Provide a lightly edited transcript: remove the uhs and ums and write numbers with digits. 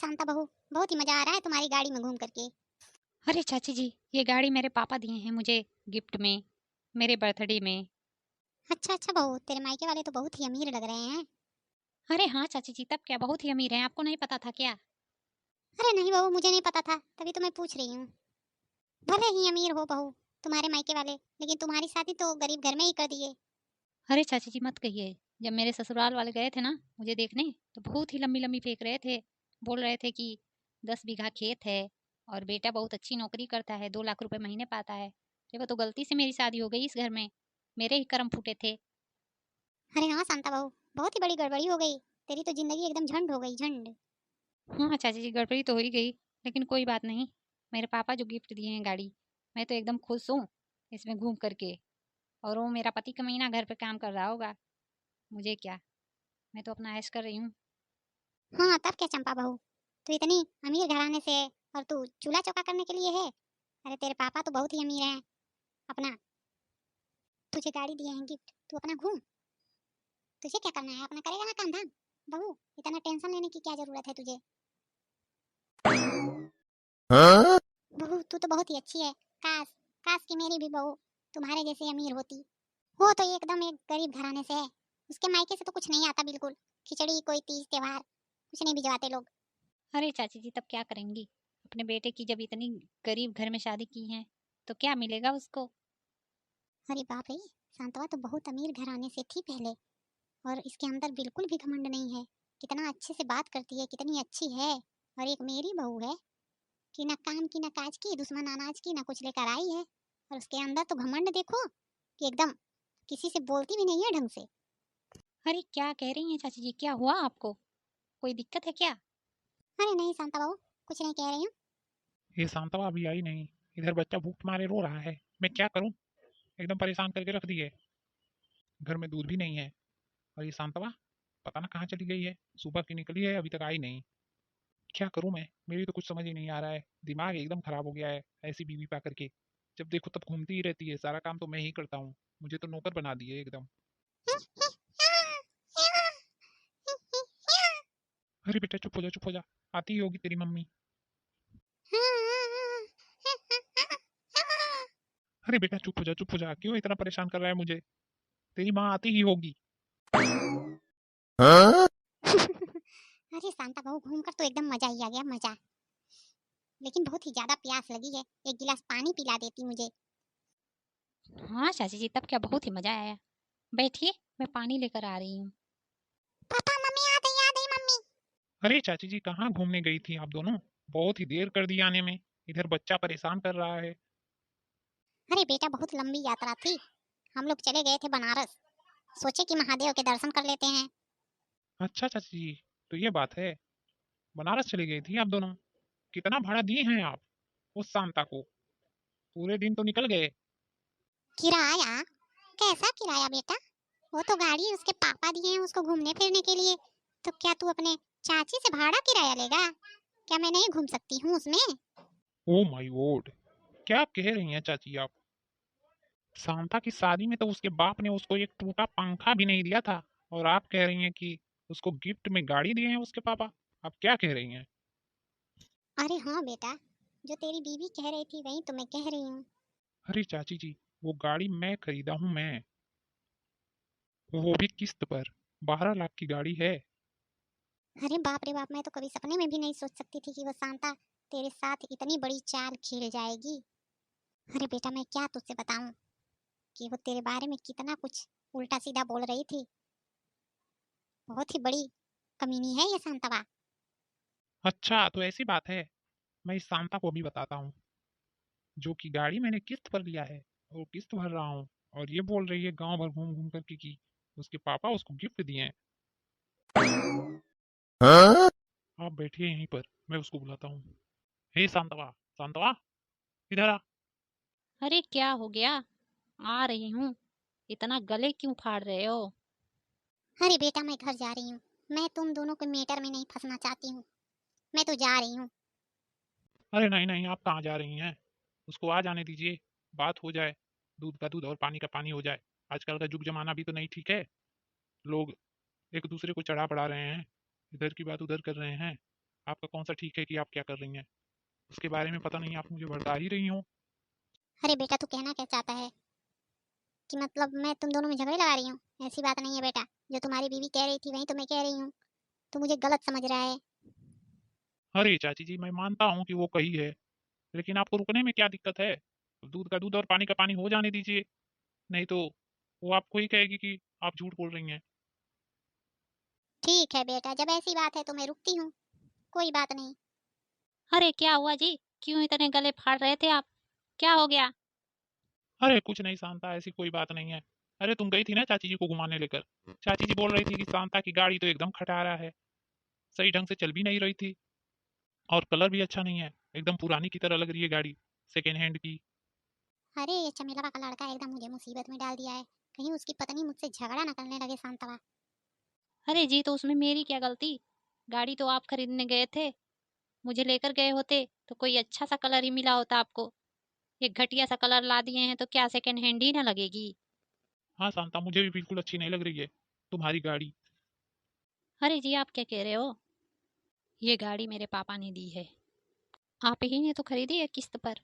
शांता बहू, बहुत ही मजा आ रहा है तुम्हारी गाड़ी में घूम करके। अरे चाची जी, ये गाड़ी मेरे पापा दिए हैं मुझे गिफ्ट में, मेरे बर्थडे में। अच्छा अच्छा बहू, तेरे मायके वाले तो बहुत ही अमीर लग रहे हैं। अरे हाँ चाची जी, तब क्या बहुत ही अमीर हैं, आपको नहीं पता था क्या? अरे नहीं बहू, मुझे नहीं पता था, तभी तो मैं पूछ रही हूँ। भले ही अमीर हो बहू तुम्हारे मायके वाले, लेकिन तुम्हारी शादी तो गरीब घर में ही कर दिए। अरे चाची जी मत कहिए। जब मेरे ससुराल वाले गए थे ना मुझे देखने, तो बहुत ही लंबी लंबी फेंक रहे थे। बोल रहे थे कि 10 बीघा खेत है और बेटा बहुत अच्छी नौकरी करता है, 2 लाख रुपए महीने पाता है। देखो तो गलती से मेरी शादी हो गई इस घर में, मेरे ही कर्म फूटे थे। अरे हाँ शांता बहू, बहुत ही बड़ी गड़बड़ी हो गई। तेरी तो जिंदगी एकदम झंड हो गई, झंड। हाँ चाची जी, गड़बड़ी तो हो ही गई, लेकिन कोई बात नहीं। मेरे पापा जो गिफ्ट दिए हैं गाड़ी, मैं तो एकदम खुश हूँ इसमें घूम करके। और वो मेरा पति कमीना घर पे काम कर रहा होगा, मुझे क्या, मैं तो अपना ऐश कर रही हूँ। हाँ तब क्या चंपा बहू, तू इतनी अमीर घराने से है और तू चूल्हा चौका करने के लिए है। अरे तेरे पापा तो बहुत ही अमीर हैं। अपना तुझे गाड़ी दिए हैं गिफ्ट, तू अपना घूम। तुझे क्या करना है, अपना करेगा ना काम धाम। बहू, इतना टेंशन लेने की क्या जरूरत है तुझे। हाँ? बहू तू तो बहुत ही अच्छी है। काश, काश कि मेरी भी बहू तुम्हारे जैसी अमीर होती। वो तो एकदम एक गरीब घराने से है। उसके मायके से तो कुछ नहीं आता बिल्कुल। खिचड़ी, कोई तीज त्योहार कुछ नहीं भिजवाते लोग। अरे चाची जी तब क्या करेंगी, अपने बेटे की जब इतनी गरीब घर में शादी की है तो क्या मिलेगा उसको। अरे बाप रे, शांतवा तो बहुत अमीर घराने से थी पहले, और इसके अंदर बिल्कुल भी घमंड नहीं है। कितना अच्छे से बात करती है, कितनी अच्छी है। और एक मेरी बहू है कि ना काम की ना काज की, दुश्मन अनाज की ना कुछ लेकर आई है। और उसके अंदर तो घमंड देखो कि एकदम किसी से बोलती भी नहीं है ढंग से। अरे क्या कह रही हैं चाची जी, क्या हुआ आपको, कोई दिक्कत है क्या? अरे नहीं शांता बहू, कुछ नहीं कह रही हूँ। ये शांतवा अभी आई नहीं। इधर बच्चा भूख मारे रो रहा है, मैं क्या करूं? एकदम परेशान करके रख दिए। घर में दूध भी नहीं है। और ये शांतवा पता ना कहाँ चली गई है। सुबह की निकली है, अभी तक आई नहीं। क्या करूं मैं? मेरी तो कुछ समझ ही नहीं आ रहा है। दिमाग एकदम खराब हो गया है ऐसी बीवी पा करके। जब देखो तब घूमती ही रहती है, सारा काम तो मैं ही करता हूँ। मुझे तो नौकर बना दिए एकदम। अरे बेटा चुप हो जा, चुप हो जा। आती ही होगी तेरी मम्मी। अरे बेटा चुप हो जा, चुप हो जा, क्यों इतना परेशान कर रहा है मुझे? तेरी माँ आती ही होगी। हाँ? अरे शांता बहू, घूमकर तो एकदम मजा ही आ गया, मजा। लेकिन बहुत ही ज्यादा प्यास लगी है, एक गिलास पानी पिला देती मुझे। हाँ चाची जी तब क्या, बहुत ही मजा आया। बैठिए, मैं पानी लेकर आ रही हूँ। पापा मम्मी आ गई मम्मी। अरे चाची जी कहाँ घूमने गई थी आप दोनों? बहुत ही देर कर दी आने में। इधर बच्चा परेशान कर रहा है। अरे बेटा, बहुत लंबी यात्रा थी। हम लोग चले गए थे बनारस, सोचे कि महादेव के दर्शन कर लेते हैं। अच्छा चाची जी, तो ये बात है। बनारस चली गई थी आप दोनों? कितना भाड़ा दिए हैं आप उस सांता को? पूरे दिन तो निकल गए। किराया? कैसा किराया बेटा? वो तो गाड़ी उसके पापा दिए हैं उसको घूमने फिरने के लिए। तो क्या तू अपने चाची से भाड़ा किराया लेगा? क्या मैं नहीं घूम सकती हूँ उसमें? ओ माय गॉड, क्या कह रही हैं चाची आप? सांता की शादी में तो उसके बाप ने उसको एक टूटा पंखा भी नहीं दिया था, और आप कह रही हैं कि उसको गिफ्ट में गाड़ी दिए हैं उसके पापा? आप क्या कह रही हैं? अरे हाँ बेटा, जो तेरी बीवी कह रही थी वही तो मैं कह रही हूँ। अरे चाची जी, वो गाड़ी मैं खरीदा हूँ, मैं। वो भी किस्त पर। 12 लाख की गाड़ी है। अरे बाप रे बाप, मैं तो कभी सपने में भी नहीं सोच सकती थी कि वो शांता तेरे साथ इतनी बड़ी चाल खेल जाएगी। अरे बेटा, मैं क्या तुझसे बताऊं कि वो तेरे बारे में कितना कुछ उल्टा सीधा बोल रही थी। बहुत ही बड़ी कमीनी है ये शांतवा। अच्छा तो ऐसी बात है। मैं इस सांता को भी बताता हूँ। जो कि गाड़ी मैंने किस्त पर लिया है, और किस्त भर रहा हूँ। और ये बोल रही है गांव भर घूम घूम करके कि उसके पापा उसको गिफ्ट दिए हैं। हाँ? आप बैठिए यहीं पर, मैं उसको बुलाता हूँ। हे शांतवा, शांतवा, इधर आ। अरे क्या हो गया, आ रही हूँ। इतना गले क्यों फाड़ रहे हो? अरे बेटा, मैं घर जा रही हूँ। मैं तुम दोनों के मेटर में नहीं फंसना चाहती हूँ। मैं तो जा रही हूँ। अरे नहीं नहीं, आप कहाँ जा रही हैं? उसको आ जाने दीजिए, बात हो जाए। दूध का दूध और पानी का पानी हो जाए। आजकल का जुग जमाना भी तो नहीं ठीक है। लोग एक दूसरे को चढ़ा बढ़ा रहे हैं, इधर की बात उधर कर रहे हैं। आपका कौन सा ठीक है कि आप क्या कर रही हैं? उसके बारे में पता नहीं, आप मुझे भड़का ही रही हो। अरे बेटा, तू कहना क्या चाहता है कि मतलब मैं तुम दोनों में झगड़े लगा रही हूँ? ऐसी बात नहीं है बेटा, जो तुम्हारी बीवी कह रही थी वही तो मैं कह रही हूँ। तू मुझे गलत समझ रहा है। अरे चाची जी, मैं मानता हूँ कि वो कही है, लेकिन आपको रुकने में क्या दिक्कत है? दूध का दूध और पानी का पानी हो जाने दीजिए, नहीं तो वो आपको ही कहेगी कि आप झूठ बोल रही हैं। ठीक है बेटा, जब ऐसी बात है तो मैं रुकती हूँ, कोई बात नहीं। अरे क्या हुआ जी? क्यों इतने गले फाड़ रहे थे आप? क्या हो गया? अरे कुछ नहीं शांता, ऐसी कोई बात नहीं है। अरे तुम गई थी ना चाची जी को घुमाने लेकर। चाची जी बोल रही थी कि शांता की गाड़ी तो एकदम खटारा है, सही ढंग से चल भी नहीं रही थी, और कलर भी अच्छा नहीं है, एकदम पुरानी की तरह लग रही है गाड़ी, सेकेंड हैंड की। अरे ये चमेला का लड़का एकदम मुझे मुसीबत में डाल दिया है। कहीं उसकी पत्नी मुझसे झगड़ा न करने लगे शांतवा। अरे जी, तो उसमें मेरी क्या गलती? गाड़ी तो आप खरीदने गए थे, मुझे लेकर गए होते तो कोई अच्छा सा कलर ही मिला होता आपको। एक घटिया सा कलर ला दिए हैं तो क्या सेकंड हैंड ही ना लगेगी? हाँ शांता, मुझे भी बिल्कुल अच्छी नहीं लग रही है तुम्हारी गाड़ी। अरे जी, आप क्या कह रहे हो? ये गाड़ी मेरे पापा ने दी है, आप ही ने तो खरीदी है किस्त पर।